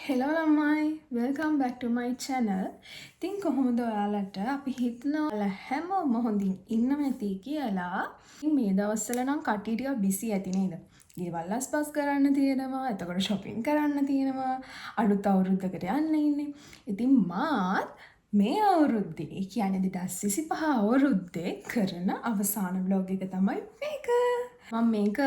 Hello ළමයි welcome back to my channel. ඉතින් කොහොමද ඔයාලට අපි හිතනවා ඔයාලා හැමෝම හොඳින් ඉන්නම ඇති කියලා. ඉතින් මේ දවස්වල නම් කට්ටිය ටිකක් busy ඇති නේද? ගෙවල් අස්පස් කරන්න තියෙනවා, එතකොට shopping කරන්න තියෙනවා, අලුත් අවුරුද්දකට යන්න ඉන්නේ. ඉතින් මාත් මේ අවුරුද්දේ කියන්නේ 2025 අවුරුද්දේ කරන අවසාන vlog එක තමයි මේක. මම මේක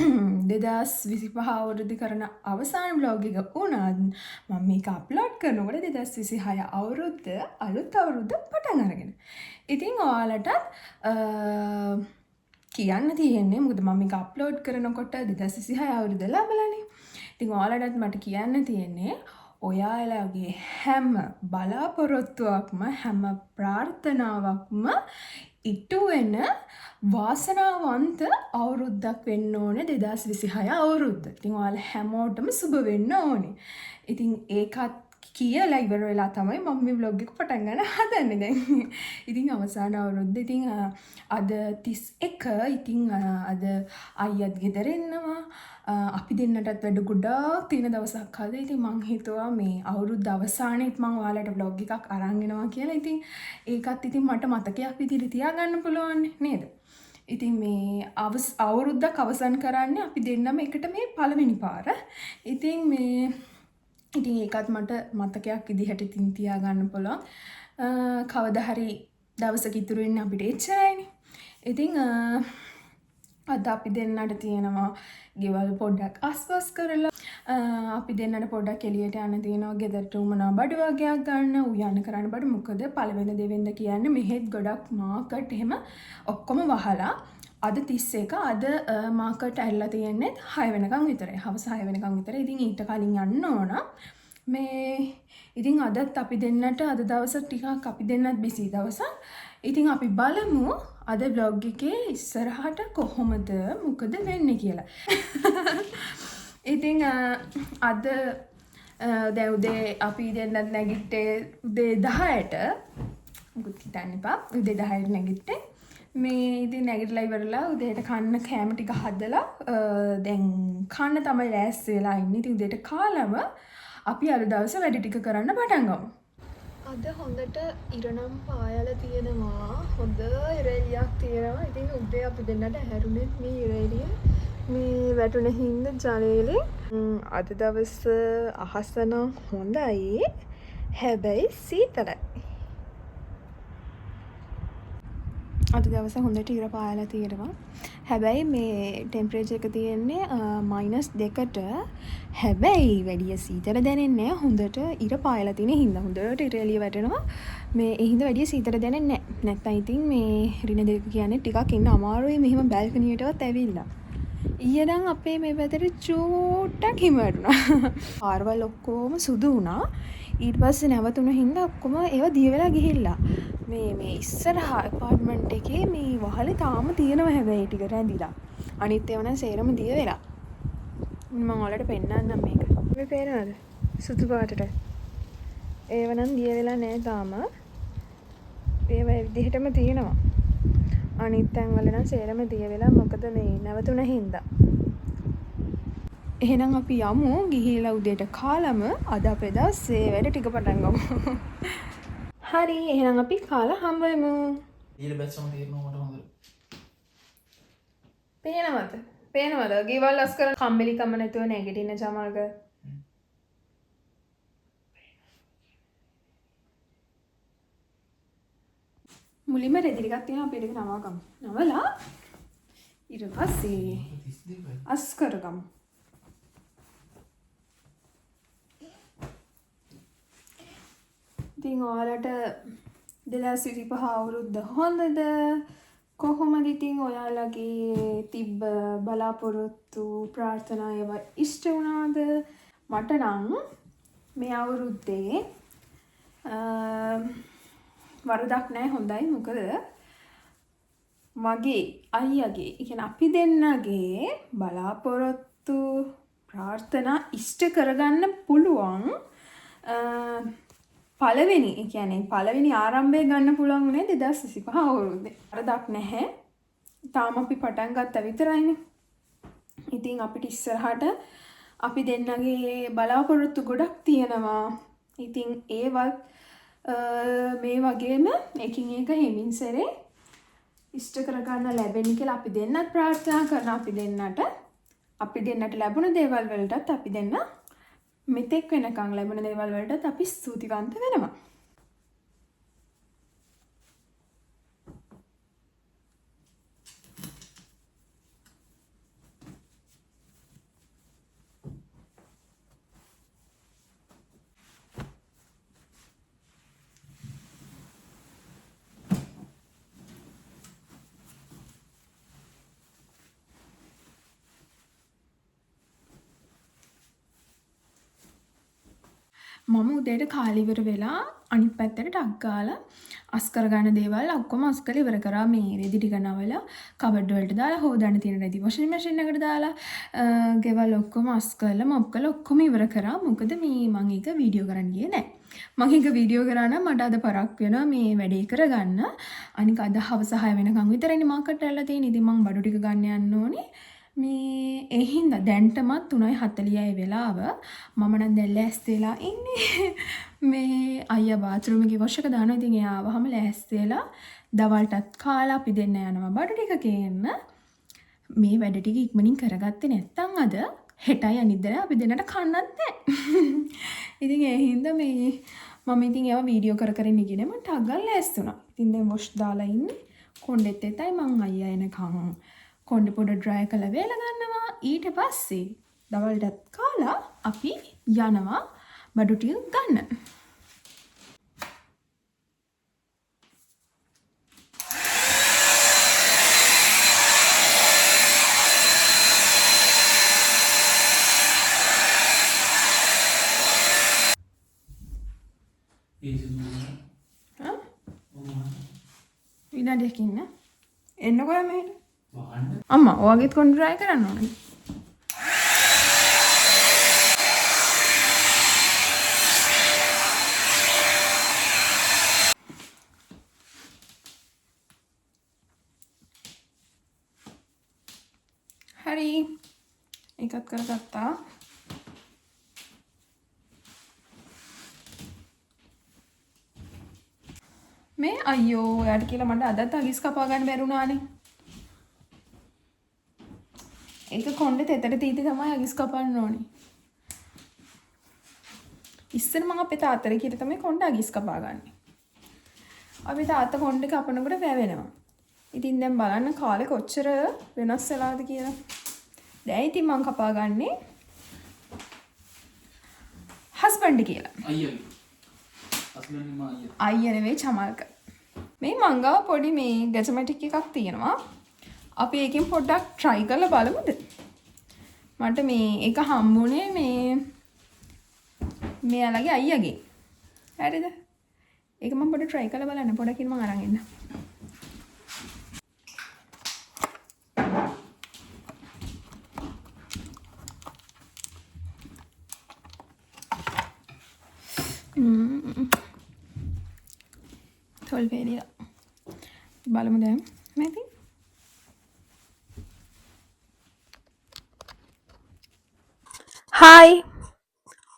2025 අවුරුද්දේ කරන අවසාන vlog එක වුණත් මම මේක අප්ලෝඩ් කරනකොට 2026 අවුරුද්ද අලුත් අවුරුද්ද පටන් අරගෙන. ඉතින් ඔයාලටත් කියන්න තියෙන්නේ මොකද මම මේක අප්ලෝඩ් කරනකොට 2026 අවුරුද්ද ලැබලානේ. ඉතින් ඔයාලටත් මට කියන්න තියෙන්නේ ඔයාලගේ හැම බලාපොරොත්තුවක්ම හැම ප්‍රාර්ථනාවක්ම ඉටු වෙන වාසනාවන්ත අවුරුද්දක් වෙන්න ඕනේ 2026 අවුරුද්ද. ඉතින් ඔයාලා හැමෝටම සුබ වෙන්න ඕනේ. ඉතින් ඒකත් කියලා ඉවර වෙලා තමයි මම මේ vlog එක පටන් ගන්න හදන්නේ දැන්. ඉතින් අවසාන අවුරුද්ද ඉතින් අද 31 ඉතින් අද අයියත් ගෙදර එනවා. අපි දෙන්නටත් වැඩ ගොඩාක් තියෙන දවසක් අද. ඉතින් මං හිතුවා මේ අවුරුද්ද අවසානයේත් මං ඔයාලට vlog එකක් අරන් එනවා කියලා. ඉතින් ඒකත් ඉතින් මට මතකයක් විදිහට තියාගන්න පුළුවන් නේද? ඉතින් මේ අවුරුද්දක් අවසන් කරන්නේ අපි දෙන්නම එකට මේ පළවෙනි පාර. ඉතින් ඒකත් මට මතකයක් විදිහට ඉතින් තියාගන්න පුළුවන්. කවදා හරි දවසක ඉතුරු වෙන්නේ අපිට එච්චරයිනේ. ඉතින් අද අපි දෙන්නට තියෙනවා ගෙවල් පොඩ්ඩක් අස්පස් කරලා අපි දෙන්නට පොඩ්ඩක් එළියට යන්න තියෙනවා. ගෙදරට උමනා බඩු වගේක් ගන්න, උයන්න කරන්න බඩු. මොකද පළවෙනි දෙවෙනිද කියන්නේ මෙහෙත් ගොඩක් මාකට් එහෙම ඔක්කොම වහලා අද 31 අද මාකට් ඇරලා තියෙන්නේ 6 වෙනකන් විතරයි. හවස 6 වෙනකන් විතරයි. ඉතින් ඊට කලින් යන්න ඕන. මේ ඉතින් අදත් අපි දෙන්නට අද දවස ටිකක් අපි දෙන්නත් බිසි දවසක්. ඉතින් අපි බලමු අද vlog එකේ ඉස්සරහට කොහොමද මොකද වෙන්නේ කියලා. ඉතින් අද දැන් උදේ අපි දෙන්නත් නැගිට්ටේ උදේ 10ට. මුකුත් හිතන්න එපා. උදේ 10ට නැගිට්ටේ. මේ ඉතින් නැගිටලා ඉවරලා උදේට කන්න කෑම ටික හදලා දැන් කන්න තමයි ලෑස්ති වෙලා ඉන්නේ. ඉතින් උදේට කාලම අපි අද දවසේ වැඩ ටික කරන්න පටන් ගමු. අද හොඳට ඉරනම් පායලා තියෙනවා. හොඳ ඉරෙලියක් තියෙනවා. ඉතින් උදේ අපි දෙන්නට හැරුණෙත් මේ ඉරෙලිය මේ වැටුන හින්දා ජනේලේ. අද දවස අහස නම් හොඳයි. හැබැයි සීතලයි. අද දවස හොඳට ඉර පායලා තියෙනවා. හැබැයි මේ ටෙම්පරේචර් එක තියෙන්නේ -2ට. හැබැයි වැඩි සීතල දැනෙන්නේ නැහැ. හොඳට ඉර පායලා තියෙන හින්දා හොඳට ඉර එළිය වැටෙනවා. මේ ඒ හින්දා වැඩි සීතල දැනෙන්නේ නැහැ. නැත්නම් ඉතින් මේ රින දෙක කියන්නේ ටිකක් ඉන්න අමාරුයි මෙහෙම බැල්කනියටවත් ඇවිල්ලා. ඊයේ නම් අපේ මේ පැත්තට චූට්ටක් හිම වැටුණා. පාරවල් ඔක්කොම සුදු වුණා. ඊට පස්සේ නැවතුන හින්දා ඔක්කොම ඒවා දිය වෙලා ගිහිල්ලා. මේ ඉස්සරහා ඇපාර්ට්මන්ට් එකේ මේ වහලේ තාම තියෙනවා හැබැයි ටික රැඳිලා. අනිත් ඒවා නම් සේරම දිය වෙලා. මම ඔයාලට පෙන්නන්නම් මේක. මේ පේනවද? සුදු පාටට. ඒව නම් දිය වෙලා නැහැ තාම. ඒවා ඒ විදිහටම තියෙනවා. අනිත් තැන් වල නම් සේරම දිය වෙලා මොකද මේ නැවතුන හින්දා. එහෙනම් අපි යමු ගිහිලා උදේට කාලම අද අපේ දවසේ වැඩ ටික පටන් ගමු. හරි එහෙනම් අපි කාලා හම්බ වෙමු. ඊට බැස්සම තේරෙනවා මට හොඳට. පේනවද? පේනවද? ගෙවල් අස් කරන කම්මැලිකම නැතුව නැගිටින ජමාග. මුලින්ම රෙදි ටිකක් තියෙනවා අපි ඒක නමා ගමු. නවලා ඊට පස්සේ අස් කරගමු. ඉතින් ඔයාලට 2025 අවුරුද්ද හොඳද? කොහොමද ඉතින් ඔයාලගේ තිබ්බ බලාපොරොත්තු ප්‍රාර්ථනා ඒවා ඉෂ්ට වුණාද? මට නම් මේ අවුරුද්දේ වරදක් නැහැ හොඳයි. මොකද මගේ අයියාගේ කියන්නේ අපි දෙන්නගේ බලාපොරොත්තු ප්‍රාර්ථනා ඉෂ්ට කරගන්න පුළුවන් පළවෙනි ආරම්භය ගන්න පුළුවන් උනේ 2025 අවුරුද්දේ. වරදක් නැහැ. තාම අපි පටන් ගත්තා විතරයිනේ. ඉතින් අපිට ඉස්සරහට අපි දෙන්නගේ බලාපොරොත්තු ගොඩක් තියෙනවා. ඉතින් ඒවත් මේ වගේම එකින් එක හිමින් සැරේ ඉෂ්ට කරගන්න ලැබෙන්න කියලා අපි දෙන්නත් ප්‍රාර්ථනා කරනවා. අපි දෙන්නට ලැබුණ දේවල් වලටත් අපි දෙන්න මෙතෙක් වෙනකන් ලැබුණ දේවල් වලටත් අපි ස්තුතිවන්ත වෙනවා. මම උදේට කාලිවර වෙලා අනිත් පැත්තට ටක් ගාලා අස් කරගන්න දේවල් ඔක්කොම අස් කරලා ඉවර කරා. මේ රෙදි ටික නවලා කබඩ් වලට දාලා හොදන්න තියෙන රෙදි වොෂින් මැෂින් එකට දාලා ගෙවල් ඔක්කොම අස් කරලා මොප් කරලා ඔක්කොම ඉවර කරා. මොකද මේ මම ඒක වීඩියෝ කරන්න ගියේ නැහැ. මම ඒක වීඩියෝ කරා නම් මට අද පරක් වෙනවා මේ වැඩේ කරගන්න. අනික අද හවස 6 වෙනකන් විතරනේ මාකට් ඇල්ලලා තියෙන්නේ. ඉතින් මම බඩු ටික ගන්න යන්න ඕනේ. මේ ඒ හින්දා දැන්ටමත් 3:40යි වෙලාව. මම නම් දැන් ලෑස්ති වෙලා ඉන්නේ. මේ අයියා බාත්රූම් එකේ වොෂ් එක දානවා. ඉතින් එයා ආවහම ලෑස්ති වෙලා දවල්ටත් කාලා අපි දෙන්න යනවා බඩු ටික කේන්න. මේ වැඩ ටික ඉක්මනින් කරගත්තේ නැත්නම් අද හෙටයි අනිද්දායි අපි දෙන්නට කන්නත් නැහැ. ඉතින් ඒ හින්දා මේ මම ඉතින් ඒවා වීඩියෝ කර ඉන්නගෙන මම ටක් ගාලා ලෑස්ති වුණා. ඉතින් දැන් වොෂ් දාලා ඉන්නේ. කොණ්ඩෙත් එතයි මං අයියා එනකන් කොණ්ඩෙ පොඩ ඩ්‍රයි කරලා වේල ගන්නවා. ඊට පස්සේ දවල්ටත් කාලා අපි යනවා බඩු ටික ගන්න. විනාඩියක් ඉන්න. එන්නකො මෙහෙට. අම්මා ඔයගෙත් කොණ්ඩේ ඩ්‍රයි කරන්න ඕනේ. හරි. ඒකත් කරගත්තා. මේ අයියෝ ඔයාට කියලා මට අදත් අගිස් කපා ගන්න බැරුණානේ. ඒක කොණ්ඩේ තෙතට තීති තමයි අගිස් කපන්න ඕනේ. ඉස්සර මම අපේ තාත්තට කියලා තමයි කොණ්ඩේ අගිස් කපා ගන්නෙ. අපි තාත්තා කොණ්ඩේ කපනකොට වැවෙනවා. ඉතින් දැන් බලන්න කාලේ කොච්චර වෙනස් වෙලාද කියලා. දැන් ඉතින් මම කපා ගන්නෙ හස්බන්ඩ් කියලා. අයියා. හස්බන්ඩ් මා අයියා. අයියා නෙවෙයි චමල්ක. මේ මංගාව පොඩි මේ ගැජමැටික් එකක් තියෙනවා. අපි ඒකෙන් පොඩ්ඩක් try කරලා බලමුද? මට මේ එක හම්බුනේ මෙයාලගේ අයියාගේ. හරිද? ඒක මම පොඩ්ඩක් try කරලා බලන්න. පොඩකින් මම අරන් එන්න. තොල් වේලිලා. බලමු දැන්. මේක හායි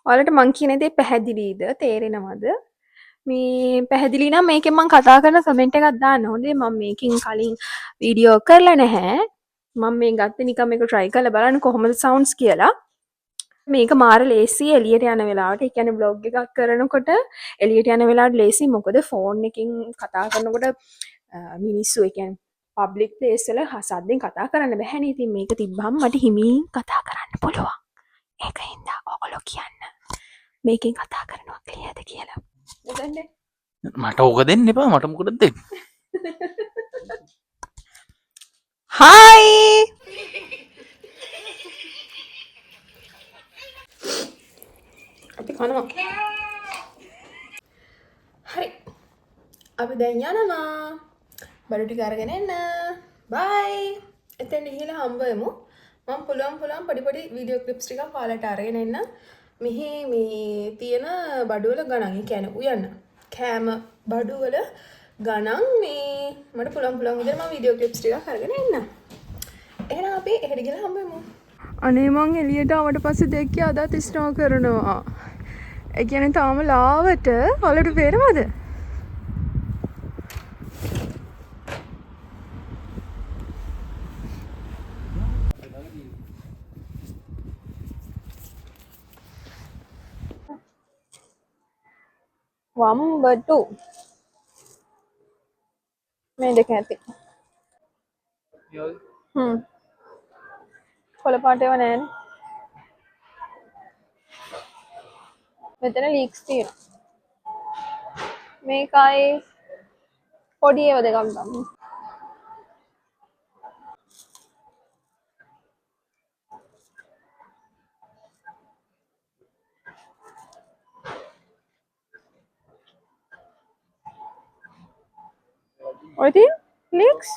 ඔයාලට මං කියන දේ පැහැදිලිද තේරෙනවද මේ පැහැදිලි නම් මේකෙන් මං කතා කරන කමෙන්ට් එකක් දාන්න හොඳේ මම මේකෙන් කලින් වීඩියෝ කරලා නැහැ මම මේ ගත්තේ නිකන් මේක try කරලා බලන්න කොහොමද sounds කියලා මේක මාර ලේසි එළියට යන වෙලාවට ඒ කියන්නේ vlog එකක් කරනකොට එළියට යන වෙලාවට ලේසි මොකද ෆෝන් එකකින් කතා කරනකොට මිනිස්සු ඒ කියන්නේ public place වල සද්දෙන් කතා කරන්න බැහැනේ ඉතින් මේක තිබ්බම මට හිමින් කතා කරන්න පුළුවන් ඒක හින්දා ඔයගොල්ලෝ කියන්න මේකෙන් කතා කරනවා ක්ලියර්ද කියලා. මොකද මට ඕක දෙන්න එපා මට මොකටද දෙන්නේ? හායි අපි කනවා. හරි. අපි දැන් යනවා. බඩු ටික අරගෙන එන්න. බයි. එතෙන් ගිහලා හම්බ වෙමු. මම පුළුවන් පොඩි වීඩියෝ ක්ලිප්ස් ටිකක් ඔයාලට අරගෙන එන්න. මෙහි මේ තියෙන බඩු වල ගණන් ඒ කියන්නේ උයන්න. කෑම බඩු වල ගණන් මේ මට පුළුවන් විදිහට මම වීඩියෝ ක්ලිප්ස් ටිකක් අරගෙන එන්න. එහෙනම් අපි එහෙට ගිහලා හම්බ වෙමු. අනේ මං එළියට ආවට පස්සේ දෙක්කේ අදත් ස්නෝ කරනවා. ඒ කියන්නේ තාම ලාවට වලට පේනවද? වම්බටු මේ දෙක ඇති. කොළ පාට ඒවා නෑනේ. මෙතන ලීක්ස් තියෙනවා. මේකයි පොඩි ඒවා දෙකක් ගමු. ඔය තියෙන ලීක්ස්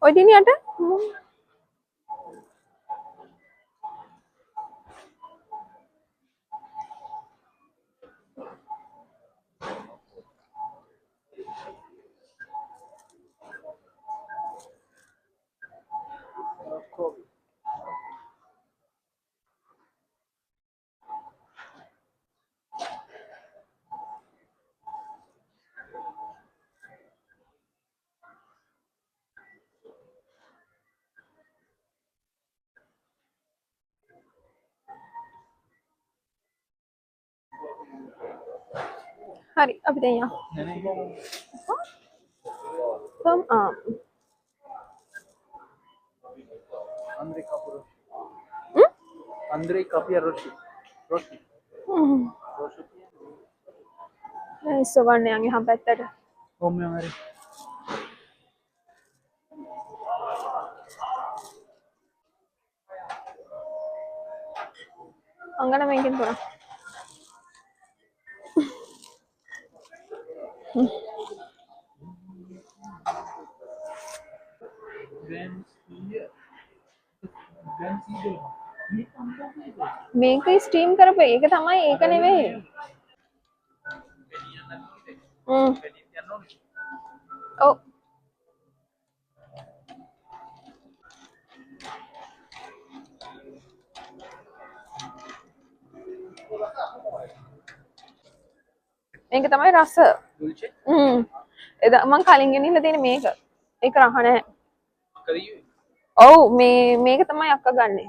ඔය තියෙන යට හරි අපි දැන් යමු. Come on. Andrei Capia Roshi. Roshi. Roshi. සොවන්න යන් එහා පැත්තට. Come here. අංගන මේකෙන් පුරා. මේක ස්ට්‍රීම් කරපු ඒක තමයි ඒක නෙවෙයි. ඔව්. මේක තමයි රස. එදා මං කලින් ගෙනින්න තියෙන මේක. ඒක රහ නැහැ. ඔව් මේක තමයි අක්ක ගන්නෙ.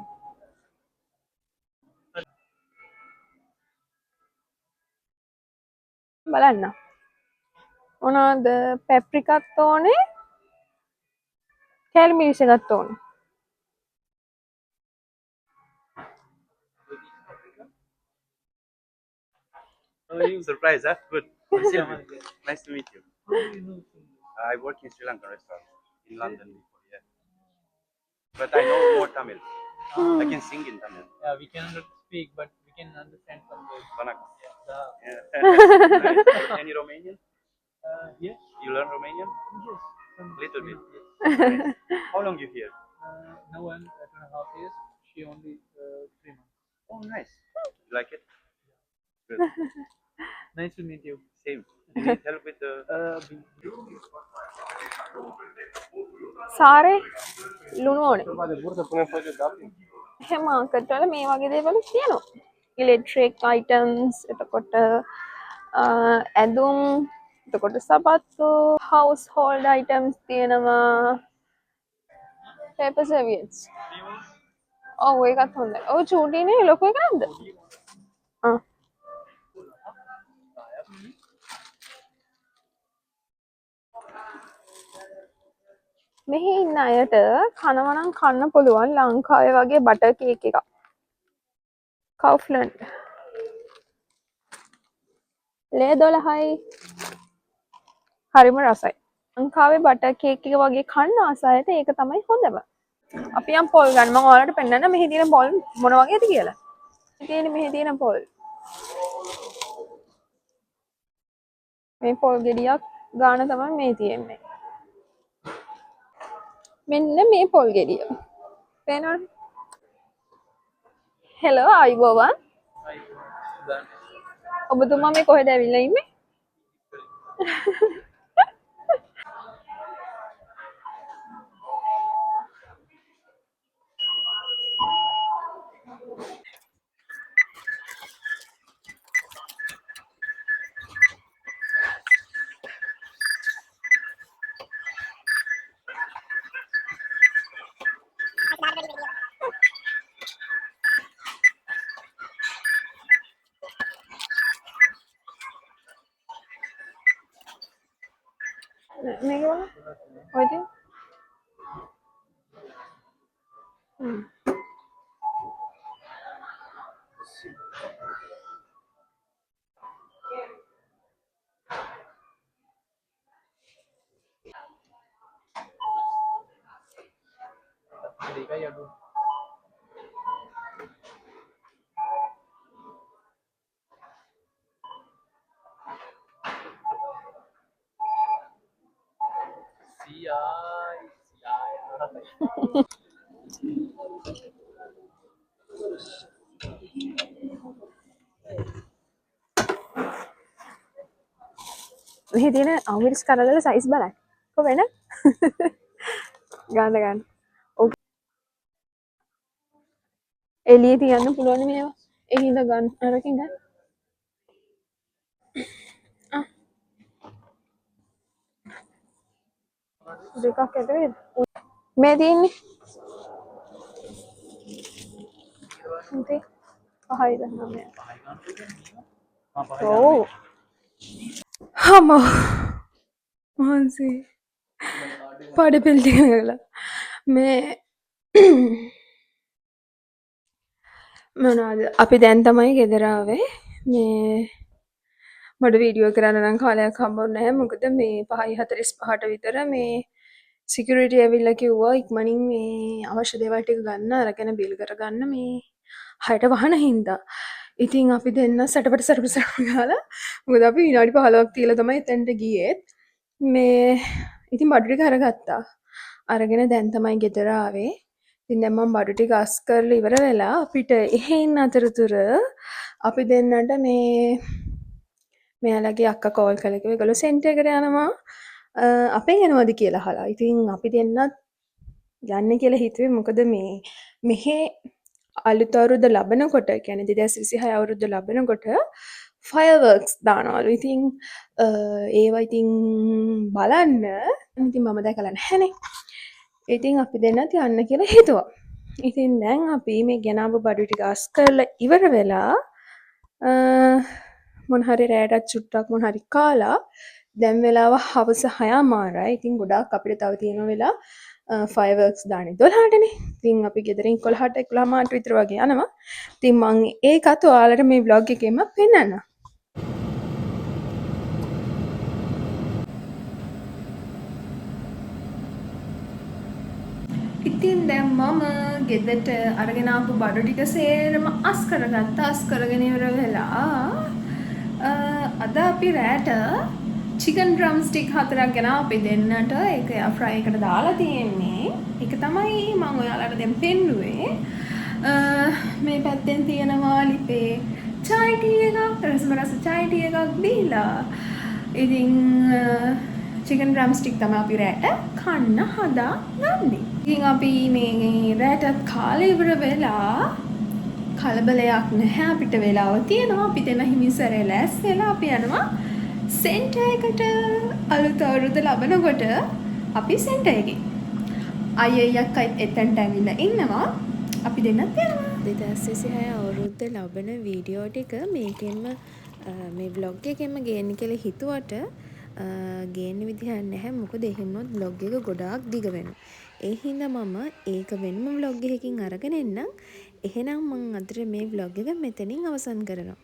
බලන්න. මොනවද පැප්‍රිකත් ඕනේ. කැල් මිරිස් එකත් ඕනේ. Oh, you surprised, huh? Good. Nice to meet you. I work in Sri Lankan restaurant in London before, yeah. But I know more Tamil. I can sing in Tamil. Yeah, we cannot speak, but we can understand some words. Banak. Yeah. Nice. Any Romanian? Yes. You learn Romanian? Yes. Some Little bit. Yes. Nice. How long you here? Now I'm 2.5 years. She only 3 months. Oh, nice. You like it? Good. Nice to meet you. Same. You need help with the... සාරේ ලුණු ඕනේ. එහෙම market වල මේ වගේ දේවල් තියෙනවා. Electric items එතකොට ඇඳුම් එතකොට සපත්තු හවුස් හෝල්ඩ් අයිටම්ස් තියෙනවා. පේපර් සර්වියට්ස්. ඔව් ඒකත් හොඳයි. ඔව් චූටිනේ ලොකු එක නැද්ද? මෙහි ඉන්න අයට කනවා නම් කන්න පුළුවන් ලංකාවේ වගේ බටර් කේක් එකක්. කවුෆ්ලන්ඩ්. ලේ 12යි. හරිම රසයි. ලංකාවේ බටර් කේක් එක වගේ කන්න ආස අයට ඒක තමයි හොඳම. අපි යම් පොල් ගන්න මම ඔයාලට පෙන්නන්න මෙහි තියෙන පොල් මොන වගේද කියලා. මෙහි තියෙන පොල්. මේ පොල් ගෙඩියක් ගාන තමයි මේ තියෙන්නේ. මෙන්න මේ පොල් ගෙඩිය. පේනවද? හෙලෝ අයිබෝවන්. ඔබතුමා මේ කොහෙද ඇවිල්ලා ඉන්නේ? මේක බලන්න. ඔය තියෙන. දෙකයි අඩු. මෙහි තියෙන අමිරිස් කරවල සයිස් බලන්න. කො වෙන? ගන්න. ඕක එළියේ තියන්න පුළුවන් මේවා. ඒ හින්දා ගන්න අරකින් ගන්න. දෙකක් ඇද වේද? මේ තියෙන්නේ. ඉතින් පහයිද නෑ. ඔව්. අම්මා මහන්සි පාඩ පෙළි කරලා මේ මොනවාද අපි දැන් තමයි ගෙදර ආවේ මේ මට වීඩියෝ කරන්න නම් කාලයක් හම්බුනේ නැහැ මොකද මේ 5:45ට විතර මේ සිකියුරිටි ඇවිල්ලා කිව්වා ඉක්මනින් මේ අවශ්‍ය දේවල් ටික ගන්න අරගෙන බිල් කරගන්න මේ 6ට වහන හින්දා ඉතින් අපි දෙන්න සැටපට ගාලා මොකද අපි විනාඩි 15ක් තියලා තමයි එතනට ගියේ මේ ඉතින් බඩු ටික අරගත්තා අරගෙන දැන් තමයි ගෙදර ආවේ ඉතින් දැන් මම බඩු ටික අස් කරලා ඉවර වෙලා අපිට එහෙන් අතරතුර අපි දෙන්නට මේ මෙයාලගේ අක්කා කෝල් කළා කිව්වා ඒගොල්ලෝ සෙන්ටර් එකට යනවා අපෙන් එනවද කියලා අහලා. ඉතින් අපි දෙන්නත් යන්න කියලා හිතුවේ මොකද මේ මෙහෙ අලුත් අවුරුද්ද ලබනකොට කියන්නේ 2026 අවුරුද්ද ලබනකොට ෆයර්වර්ක්ස් දානවලු. ඉතින් ඒවා ඉතින් බලන්න ඉතින් මම දැකලා නැහැනේ. ඉතින් අපි දෙන්නත් යන්න කියලා හිතුවා. ඉතින් දැන් අපි මේ ගෙනාවු බඩු ටික අස් කරලා ඉවර වෙලා මොන හරි රෑටත් චුට්ටක් මොන හරි කාලා දැන් වෙලාව හවස 6:00මාරයි. ඉතින් ගොඩාක් අපිට තව තියෙන වෙලා ෆයර්වර්ක්ස් දාන්නේ 12ටනේ. ඉතින් අපි ගෙදරින් 11ට 11:00 විතර වගේ යනවා. ඉතින් මම ඒකත් ඔයාලට මේ vlog එකේම පෙන්නන්නම්. ඉතින් දැන් මම ගෙදරට අරගෙන ආපු බඩු ටික සේරම අස් කරගත්තා. අස් කරගෙන ඉවර වෙලා අද අපි රෑට චිකන් ඩ්‍රම් ස්ටික් 4ක් ගෙන අපි දෙන්නට ඒක එයා ෆ්‍රයි එකට දාලා තියෙන්නේ. ඒක තමයි මම ඔයාලට දැන් පෙන්නුවේ. මේ පැත්තෙන් තියෙනවා ලිපේ චායි ටී එකක්, රසමරස චායි ටී එකක් දීලා. ඉතින් චිකන් ඩ්‍රම් ස්ටික් තමයි අපි රෑට කන්න හදාගන්නේ. ඉතින් අපි මේ රෑටත් කාලේ ඉවර වෙලා කලබලයක් නැහැ අපිට වෙලාව තියෙනවා. අපි දෙන හිමිසරේ ලෑස්තිලා අපි යනවා සෙන්ටර් එකට. අලුත් අවුරුද්ද ලබනකොට අපි සෙන්ටර් එකේ අයියක්කත් එතනට ඇවිල්ලා ඉන්නවා. අපි දෙන්නත් යනවා. 2026 අවුරුද්ද ලබන වීඩියෝ ටික මේකෙන්ම මේ vlog එකෙන්ම ගේන්න කියලා හිතුවට ගේන්න විදිහක් නැහැ. මොකද එහෙමොත් vlog එක ගොඩාක් දිග වෙනවා. ඒ හින්දා මම ඒක වෙනම vlog එකකින් අරගෙන එන්නම්. එහෙනම් මම අද මේ vlog එක මෙතනින් අවසන් කරනවා.